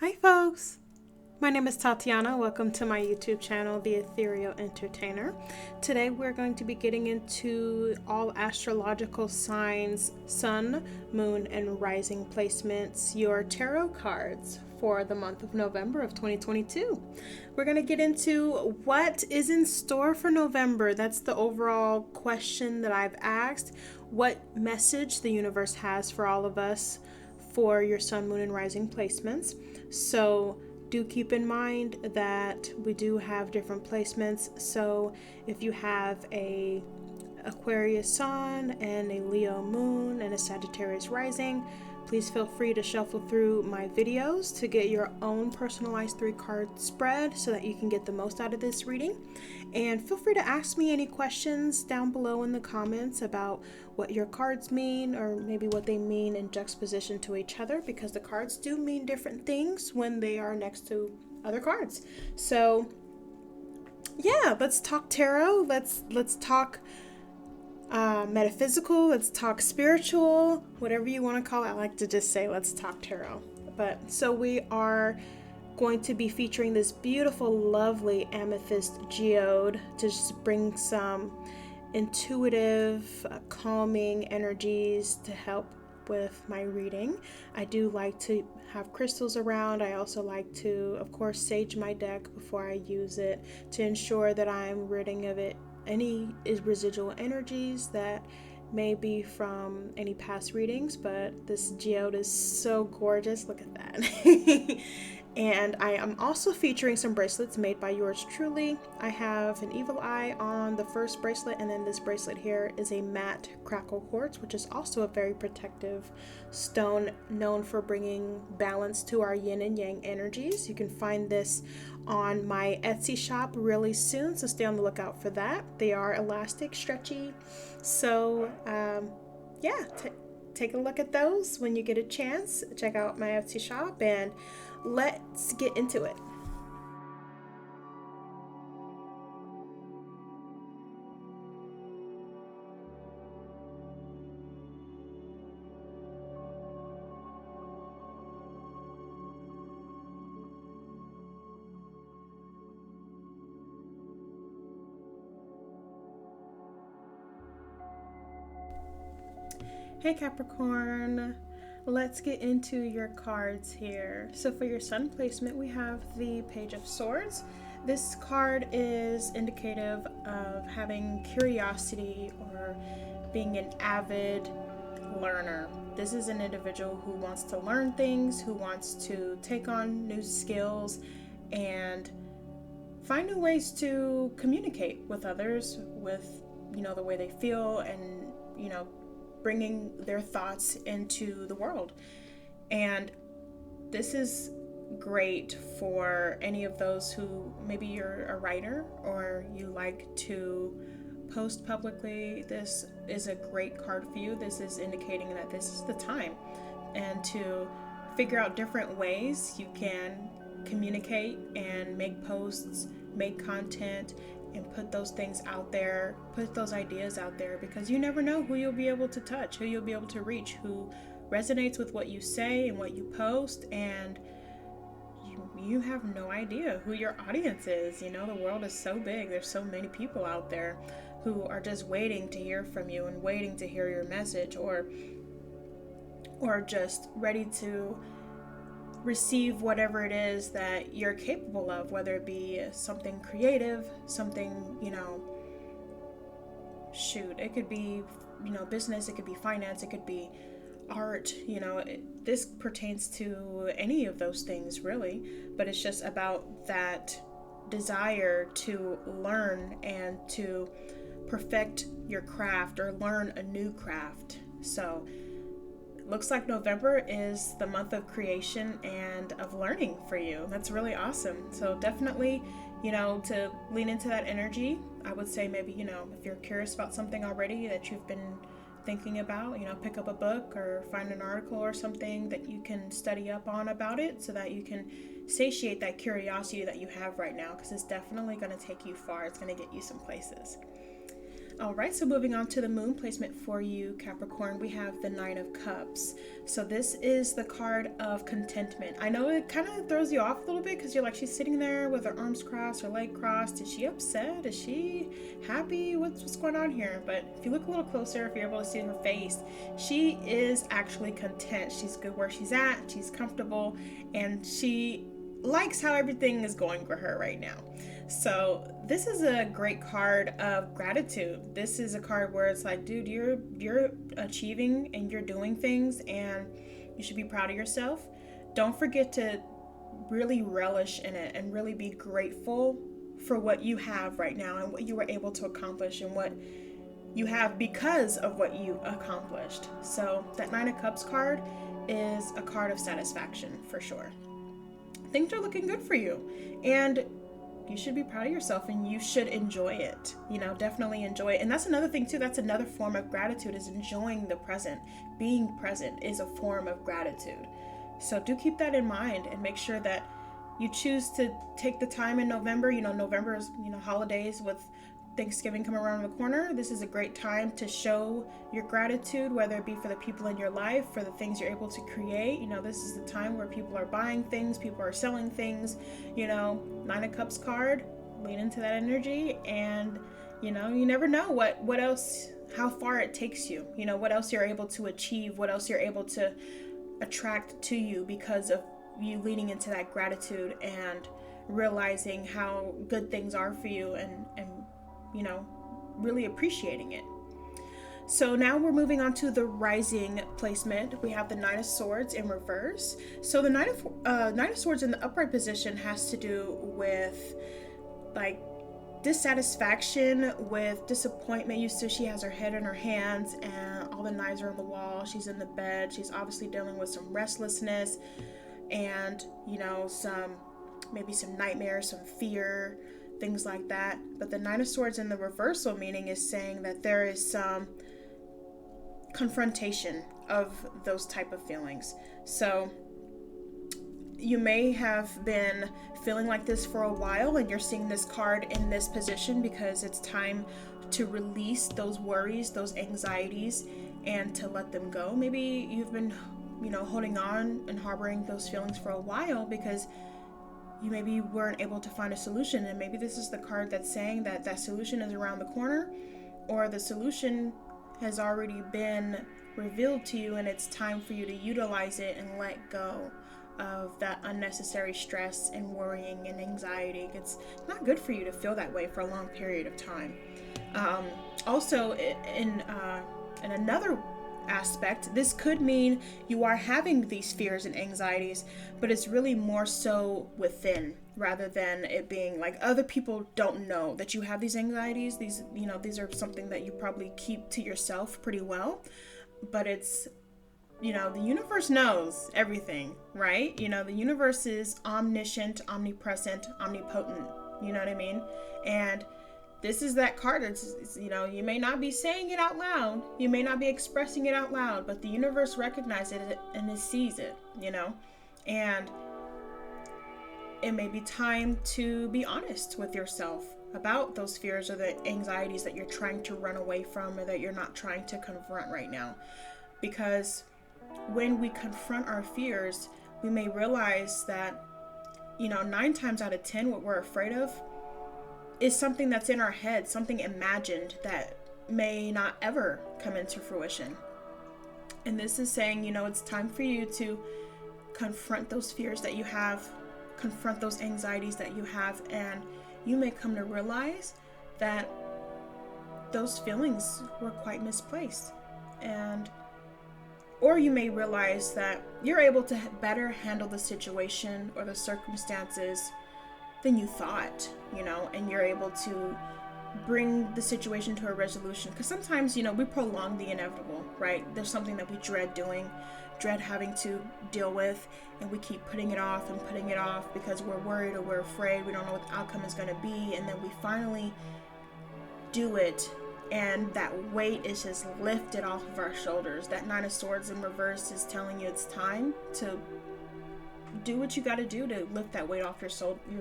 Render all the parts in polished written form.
Hi folks, my name is Tatiana. Welcome to my YouTube channel, The Ethereal Entertainer. Today we're going to be getting into all astrological signs, sun, moon, and rising placements, your tarot cards for the month of November of 2022. We're going to get into what is in store for November. That's the overall question that I've asked. What message the universe has for all of us for your sun, moon, and rising placements. So do keep in mind that we do have different placements. So if you have a Aquarius sun and a Leo moon and a Sagittarius rising, please feel free to shuffle through my videos to get your own personalized 3-card spread so that you can get the most out of this reading. And feel free to ask me any questions down below in the comments about what your cards mean, or maybe what they mean in juxtaposition to each other, because the cards do mean different things when they are next to other cards. So yeah, let's talk tarot. Let's talk metaphysical, let's talk spiritual, whatever you want to call it. I like to just say let's talk tarot. But so we are going to be featuring this beautiful, lovely amethyst geode to just bring some intuitive, calming energies to help with my reading. I do like to have crystals around. I also like to, of course, sage my deck before I use it to ensure that I'm ridding of it any residual energies that may be from any past readings. But this geode is so gorgeous. Look at that. And I am also featuring some bracelets made by yours truly. I have an evil eye on the first bracelet, and then this bracelet here is a matte crackle quartz, which is also a very protective stone known for bringing balance to our yin and yang energies. You can find this on my Etsy shop really soon, so stay on the lookout for that. They are elastic, stretchy, so take a look at those when you get a chance. Check out my Etsy shop and let's get into it. Hey Capricorn, let's get into your cards here. So for your sun placement, we have the Page of Swords. This card is indicative of having curiosity or being an avid learner. This is an individual who wants to learn things, who wants to take on new skills and find new ways to communicate with others with, the way they feel, and, bringing their thoughts into the world. And this is great for any of those who, maybe you're a writer or you like to post publicly. This is a great card for you. This is indicating that this is the time, and to figure out different ways you can communicate and make posts, make content, and put those things out there, put those ideas out there, because you never know who you'll be able to touch, who you'll be able to reach, who resonates with what you say and what you post. And you have no idea who your audience is. The world is so big. There's so many people out there who are just waiting to hear from you and waiting to hear your message, or just ready to receive whatever it is that you're capable of, whether it be something creative, something, it could be, business, it could be finance, it could be art, this pertains to any of those things really, but it's just about that desire to learn and to perfect your craft or learn a new craft. So looks like November is the month of creation and of learning for you. That's really awesome. So definitely, to lean into that energy. I would say maybe, if you're curious about something already that you've been thinking about, pick up a book or find an article or something that you can study up on about it, so that you can satiate that curiosity that you have right now, because it's definitely going to take you far. It's going to get you some places. All right, so moving on to the moon placement for you, Capricorn, we have the Nine of Cups. So this is the card of contentment. I know it kind of throws you off a little bit because you're like, she's sitting there with her arms crossed, her leg crossed. Is she upset? Is she happy? What's going on here? But if you look a little closer, if you're able to see her face, she is actually content. She's good where she's at. She's comfortable, and she likes how everything is going for her right now. So this is a great card of gratitude. This is a card where it's like, dude, you're achieving and you're doing things, and you should be proud of yourself. Don't forget to really relish in it and really be grateful for what you have right now and what you were able to accomplish and what you have because of what you accomplished. So that Nine of Cups card is a card of satisfaction for sure. Things are looking good for you, and you should be proud of yourself, and you should enjoy it. Definitely enjoy it. And that's another thing too. That's another form of gratitude, is enjoying the present. Being present is a form of gratitude. So do keep that in mind, and make sure that you choose to take the time in November. November is, holidays with Thanksgiving coming around the corner. This is a great time to show your gratitude, whether it be for the people in your life, for the things you're able to create. This is the time where people are buying things, people are selling things. Nine of Cups card, lean into that energy, and you never know what else, how far it takes you. What else you're able to achieve, what else you're able to attract to you because of you leaning into that gratitude and realizing how good things are for you, and really appreciating it. So now we're moving on to the rising placement. We have the Nine of Swords in reverse. So the Nine of Swords in the upright position has to do with like dissatisfaction, with disappointment. She has her head in her hands and all the knives are on the wall. She's in the bed. She's obviously dealing with some restlessness and maybe some nightmares, some fear, things like that. But the Nine of Swords in the reversal meaning is saying that there is some confrontation of those type of feelings. So you may have been feeling like this for a while, and you're seeing this card in this position because it's time to release those worries, those anxieties, and to let them go. Maybe you've been holding on and harboring those feelings for a while because you maybe weren't able to find a solution, and maybe this is the card that's saying that that solution is around the corner, or the solution has already been revealed to you, and it's time for you to utilize it and let go of that unnecessary stress and worrying and anxiety. It's not good for you to feel that way for a long period of time. Also, in another aspect, this could mean you are having these fears and anxieties, but it's really more so within, rather than it being like other people don't know that you have these anxieties. These are something that you probably keep to yourself pretty well, but it's the universe knows everything, right? The universe is omniscient, omnipresent, omnipotent, you know what I mean? And this is that card. It's you may not be saying it out loud, you may not be expressing it out loud, but the universe recognizes it and it sees it, and it may be time to be honest with yourself about those fears or the anxieties that you're trying to run away from, or that you're not trying to confront right now. Because when we confront our fears, we may realize that 9 times out of 10 what we're afraid of is something that's in our head, something imagined that may not ever come into fruition. And this is saying, it's time for you to confront those fears that you have, confront those anxieties that you have, and you may come to realize that those feelings were quite misplaced. Or you may realize that you're able to better handle the situation or the circumstances than you thought, and you're able to bring the situation to a resolution. Because sometimes, we prolong the inevitable, right? There's something that we dread doing, dread having to deal with, and we keep putting it off because we're worried or we're afraid. We don't know what the outcome is going to be, and then we finally do it, and that weight is just lifted off of our shoulders. That Nine of Swords in reverse is telling you it's time to do what you got to do to lift that weight off your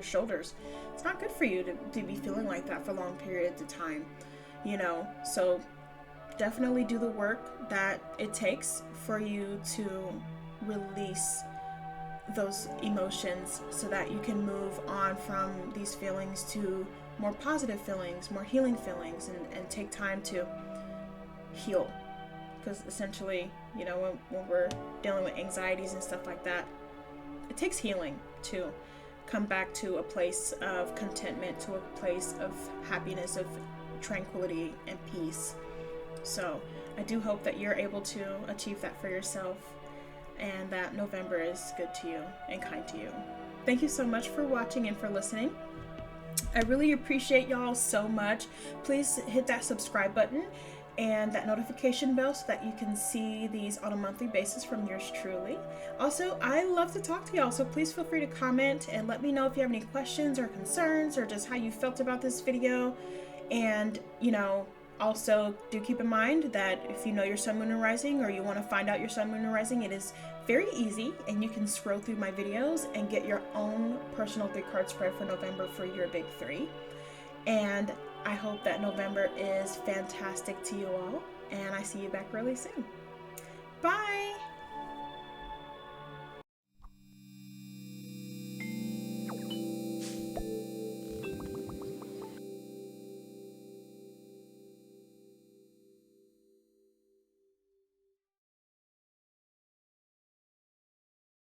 shoulders. It's not good for you to be feeling like that for long periods of time. you know. So definitely do the work that it takes for you to release those emotions so that you can move on from these feelings to more positive feelings, more healing feelings, and take time to heal. Because essentially, you know, when we're dealing with anxieties and stuff like that, it takes healing to come back to a place of contentment, to a place of happiness, of tranquility and peace. So I do hope that you're able to achieve that for yourself, and that November is good to you and kind to you. Thank you so much for watching and for listening. I really appreciate y'all so much. Please hit that subscribe button and that notification bell so that you can see these on a monthly basis from yours truly. Also, I love to talk to y'all, so please feel free to comment and let me know if you have any questions or concerns or just how you felt about this video. And, you know, also do keep in mind that if you know your sun, moon, and rising, or you want to find out your sun, moon, and rising, it is very easy, and you can scroll through my videos and get your own personal 3-card spread for November for your big 3. And I hope that November is fantastic to you all, and I see you back really soon.